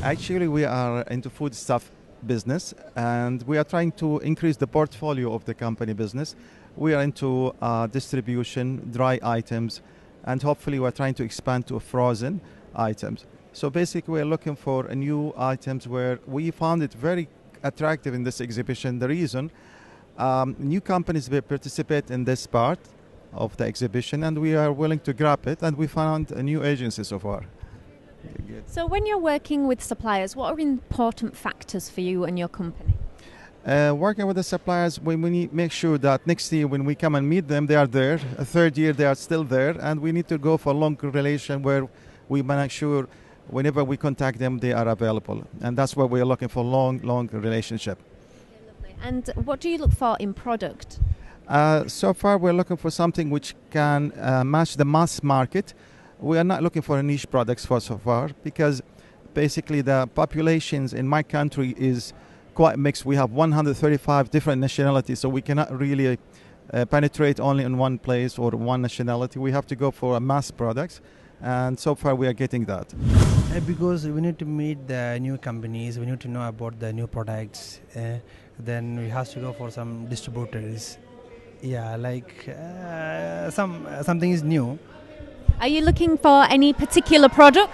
Actually, we are into food stuff business, and we are trying to increase the portfolio of the company business. We are into distribution, dry items, and hopefully we're trying to expand to frozen items. So basically, we're looking for new items where we found it very attractive in this exhibition. The reason new companies will participate in this part of the exhibition, and we are willing to grab it, and we found a new agency so far. So when you're working with suppliers, what are important factors for you and your company? Working with the suppliers, we need to make sure that next year when we come and meet them, they are there. A third year, they are still there. And we need to go for a long relation where we make sure whenever we contact them, they are available. And that's what we are looking for, long relationship. Okay, lovely. And what do you look for in product? So far, we're looking for something which can match the mass market. We are not looking for niche products for so far because basically the populations in my country is quite mixed. We have 135 different nationalities, so we cannot really penetrate only in one place or one nationality. We have to go for mass products, and so far we are getting that. Because we need to meet the new companies, we need to know about the new products, then we have to go for some distributors. Yeah, like something is new. Are you looking for any particular product?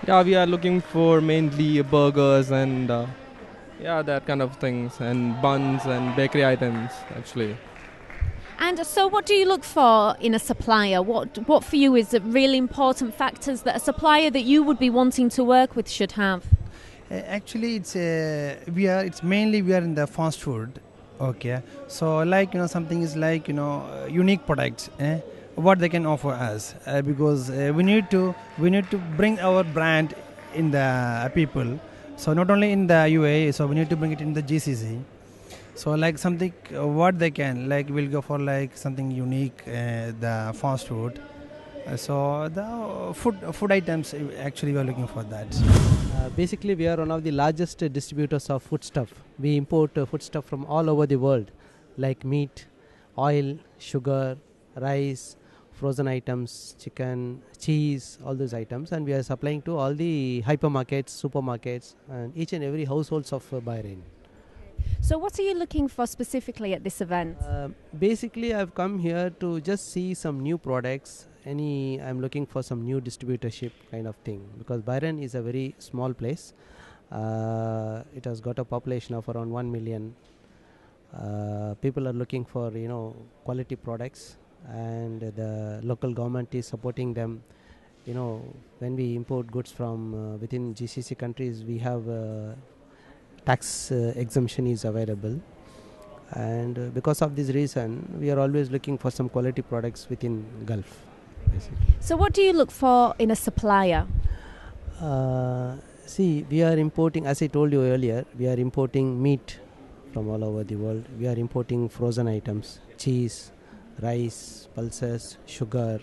Yeah, we are looking for mainly burgers and that kind of things, and buns and bakery items actually. And so what do you look for in a supplier? What for you is the really important factors that a supplier that you would be wanting to work with should have? Actually, it's mainly we are in the fast food. Okay, so like something is like unique products. What they can offer us because we need to bring our brand in the people. So not only in the UAE, so we need to bring it in the GCC. So like something what they can, like we'll go for like something unique, the fast food. So the food items actually we are looking for that. Basically, we are one of the largest distributors of foodstuff. We import foodstuff from all over the world, like meat, oil, sugar, rice, frozen items, chicken, cheese, all those items, and we are supplying to all the hypermarkets, supermarkets, and each and every households of Bahrain. So what are you looking for specifically at this event? Basically, I've come here to just see some new products. I'm looking for some new distributorship kind of thing because Bahrain is a very small place. It has got a population of around 1 million. People are looking for quality products, and the local government is supporting them. When we import goods from within GCC countries, we have tax exemption is available, and because of this reason, we are always looking for some quality products within Gulf. Basically. So what do you look for in a supplier? See, we are importing, as I told you earlier, we are importing meat from all over the world. We are importing frozen items, cheese, rice, pulses, sugar.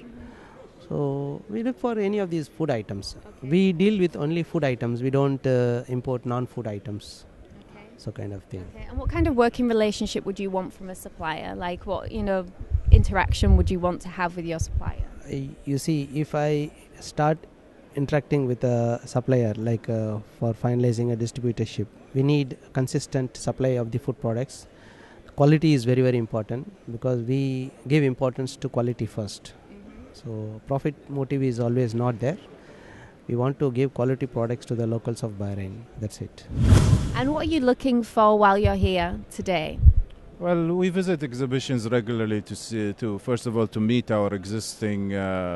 So we look for any of these food items. Okay. We deal with only food items. We don't import non-food items. Okay. So kind of thing. Okay. And what kind of working relationship would you want from a supplier? Like what interaction would you want to have with your supplier? You see, if I start interacting with a supplier, like for finalizing a distributorship, we need consistent supply of the food products. Quality is very, very important because we give importance to quality first. So profit motive is always not there. We want to give quality products to the locals of Bahrain. That's it. And what are you looking for while you're here today? Well, we visit exhibitions regularly first of all, to meet our existing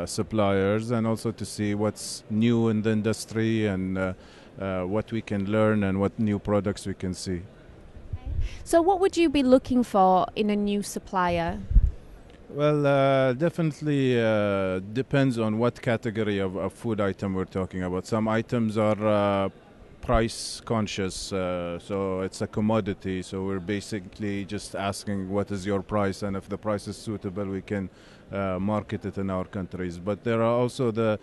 suppliers, and also to see what's new in the industry and what we can learn and what new products we can see. So what would you be looking for in a new supplier? Well, definitely depends on what category of food item we're talking about. Some items are price conscious, so it's a commodity, so we're basically just asking what is your price, and if the price is suitable we can market it in our countries. But there are also the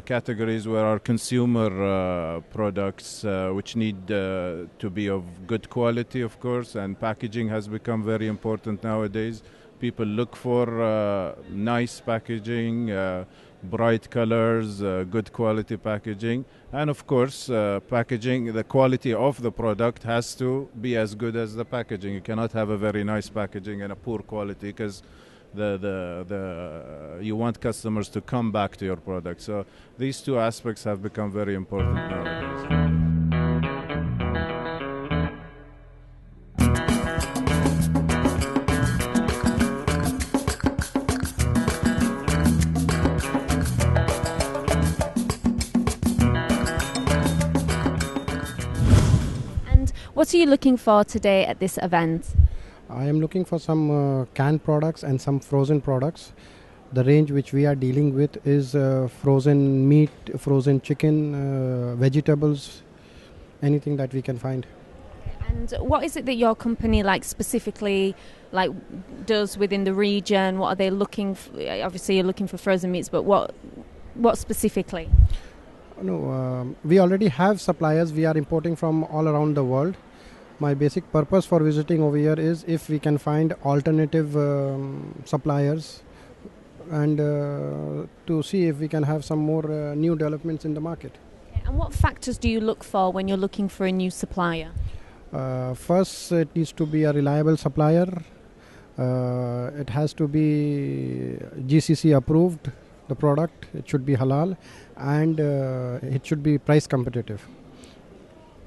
categories where our consumer products which need to be of good quality, of course, and packaging has become very important nowadays. People look for nice packaging, bright colors, good quality packaging, and of course, packaging, the quality of the product has to be as good as the packaging. You cannot have a very nice packaging and a poor quality, because you want customers to come back to your product. So these two aspects have become very important nowadays. What are you looking for today at this event? I am looking for some canned products and some frozen products. The range which we are dealing with is frozen meat, frozen chicken, vegetables, anything that we can find. And what is it that your company specifically does within the region? What are they looking for? Obviously you're looking for frozen meats, but what specifically? No, we already have suppliers. We are importing from all around the world. My basic purpose for visiting over here is if we can find alternative suppliers and to see if we can have some more new developments in the market. Okay. And what factors do you look for when you're looking for a new supplier? First, it needs to be a reliable supplier. It has to be GCC approved, the product. It should be halal, and it should be price competitive.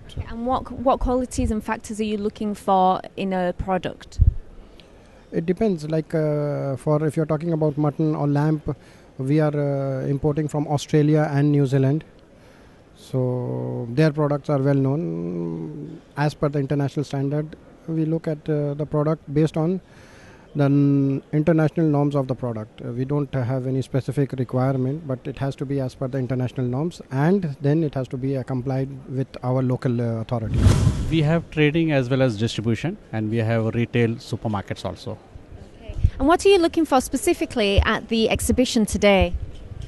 Okay. And what qualities and factors are you looking for in a product? It depends. For if you're talking about mutton or lamb, we are importing from Australia and New Zealand. So their products are well known. As per the international standard, we look at the product based on the international norms of the product. We don't have any specific requirement, but it has to be as per the international norms, and then it has to be complied with our local authorities. We have trading as well as distribution, and we have retail supermarkets also. Okay. And what are you looking for specifically at the exhibition today?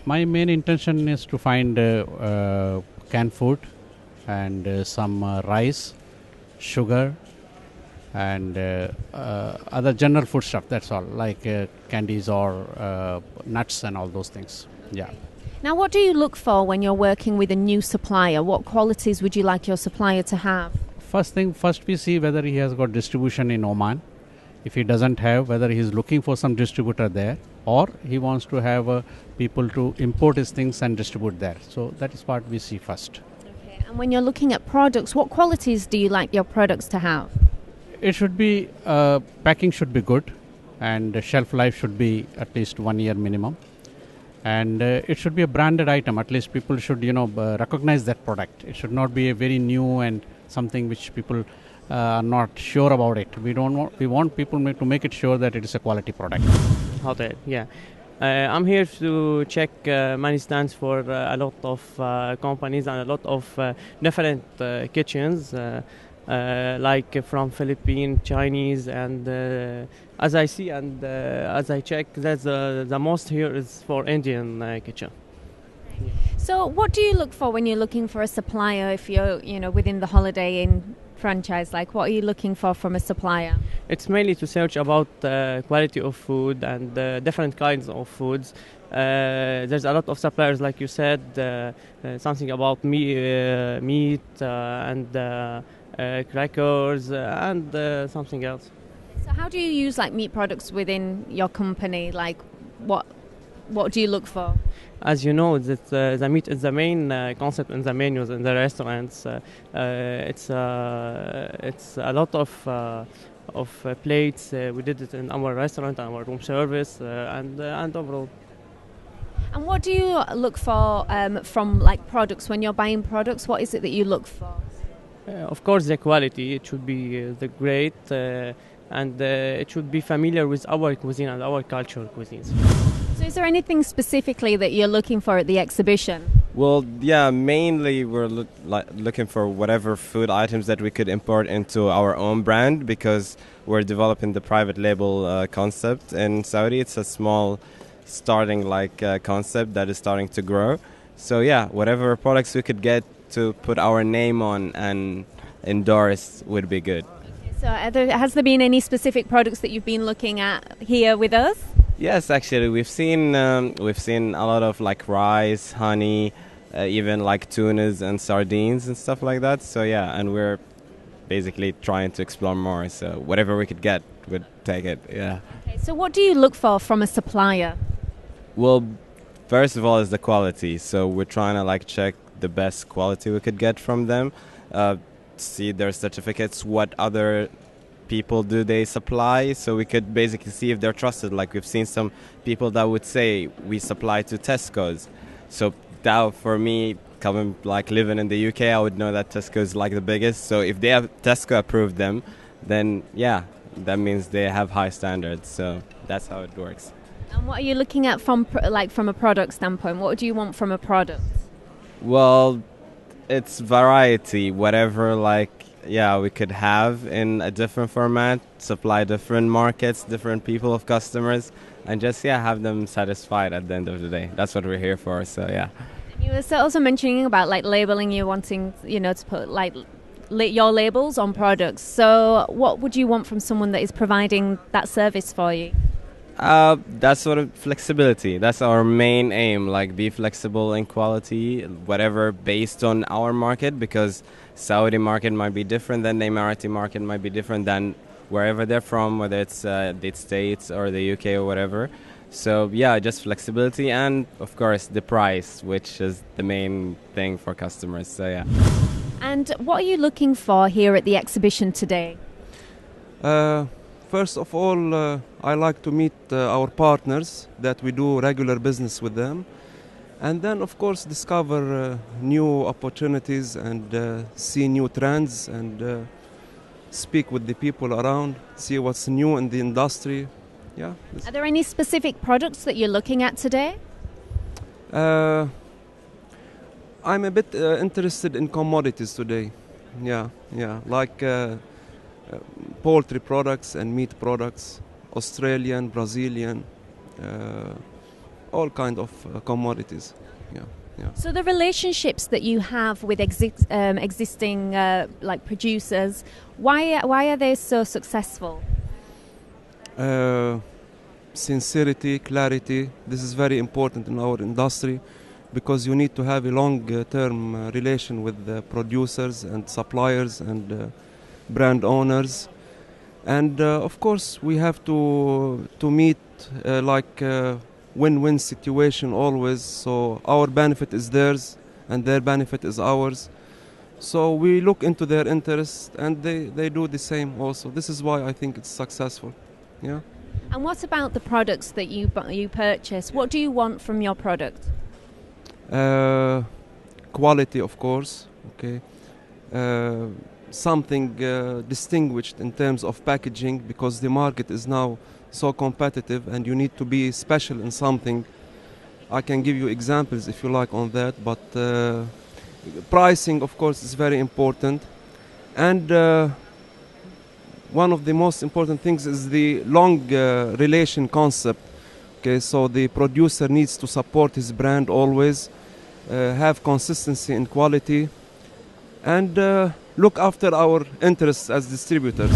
My main intention is to find canned food and some rice, sugar, and other general food stuff. That's all, like candies or nuts and all those things. Yeah. Now, what do you look for when you're working with a new supplier? What qualities would you like your supplier to have? First we see whether he has got distribution in Oman. If he doesn't have, whether he is looking for some distributor there, or he wants to have people to import his things and distribute there. So that is what we see first. Okay. And when you're looking at products, what qualities do you like your products to have? It should be, packing should be good, and the shelf life should be at least 1 year minimum. And it should be a branded item. At least people should, recognize that product. It should not be a very new and something which people are not sure about it. We want people to make it sure that it is a quality product. Hotel, yeah. I'm here to check many stands for a lot of companies and a lot of different kitchens. Like from Philippine, Chinese, and as I see and as I check, that's the most here is for Indian kitchen. So, what do you look for when you're looking for a supplier? If you're, within the Holiday Inn franchise, what are you looking for from a supplier? It's mainly to search about quality of food and different kinds of foods. There's a lot of suppliers, like you said, something about meat and crackers and something else. So how do you use meat products within your company? What do you look for? As you know, the meat is the main concept in the menus in the restaurants. It's a lot of plates. We did it in our restaurant, our room service, and overall. And what do you look for from products when you're buying products? What is it that you look for? Of course, the quality. It should be the great, and it should be familiar with our cuisine and our cultural cuisines. So is there anything specifically that you're looking for at the exhibition? Well, yeah, mainly we're looking for whatever food items that we could import into our own brand, because we're developing the private label concept in Saudi. It's a small starting concept that is starting to grow. So yeah, whatever products we could get to put our name on and endorse would be good. Okay, so has there been any specific products that you've been looking at here with us? Yes, actually, we've seen a lot of like rice, honey, even like tunas and sardines and stuff like that. So yeah, and we're basically trying to explore more. So whatever we could get, we'd take it. Yeah. Okay, so what do you look for from a supplier? Well, first of all, is the quality. So we're trying to like check the best quality we could get from them, see their certificates, what other people do they supply, so we could basically see if they're trusted. Like we've seen some people that would say we supply to Tesco's. So that for me, coming like living in the UK, I would know that Tesco is like the biggest. So if they have Tesco approved them, then yeah, that means they have high standards. So that's how it works. And what are you looking at from from a product standpoint? What do you want from a product? Well, it's variety, whatever like yeah we could have in a different format, supply different markets, different people of customers, and just yeah have them satisfied at the end of the day. That's what we're here for. So yeah. You were also mentioning about like labeling. You wanting to put like your labels on products. So what would you want from someone that is providing that service for you? That's sort of flexibility. That's our main aim. Like be flexible in quality, whatever based on our market, because Saudi market might be different than the Emirati market, might be different than wherever they're from, whether it's the States or the UK or whatever. So yeah, just flexibility and of course the price, which is the main thing for customers. So yeah. And what are you looking for here at the exhibition today? First of all, I like to meet our partners that we do regular business with them, and then of course discover new opportunities and see new trends and speak with the people around, see what's new in the industry. Yeah. Are there any specific products that you're looking at today? I'm a bit interested in commodities today. Yeah, like poultry products and meat products, Australian, Brazilian, all kind of commodities. Yeah. So the relationships that you have with existing like producers, why are they so successful? Sincerity, clarity. This is very important in our industry because you need to have a long-term relation with the producers and suppliers and brand owners. And of course, we have to meet like win-win situation always. So our benefit is theirs and their benefit is ours. So we look into their interests and they do the same also. This is why I think it's successful. Yeah. And what about the products that you purchase? What do you want from your product? Quality, of course. Okay. Something distinguished in terms of packaging, because the market is now so competitive and you need to be special in something. I can give you examples if you like on that, but pricing, of course, is very important. And one of the most important things is the long relation concept. Okay, so the producer needs to support his brand always, have consistency in quality, and look after our interests as distributors.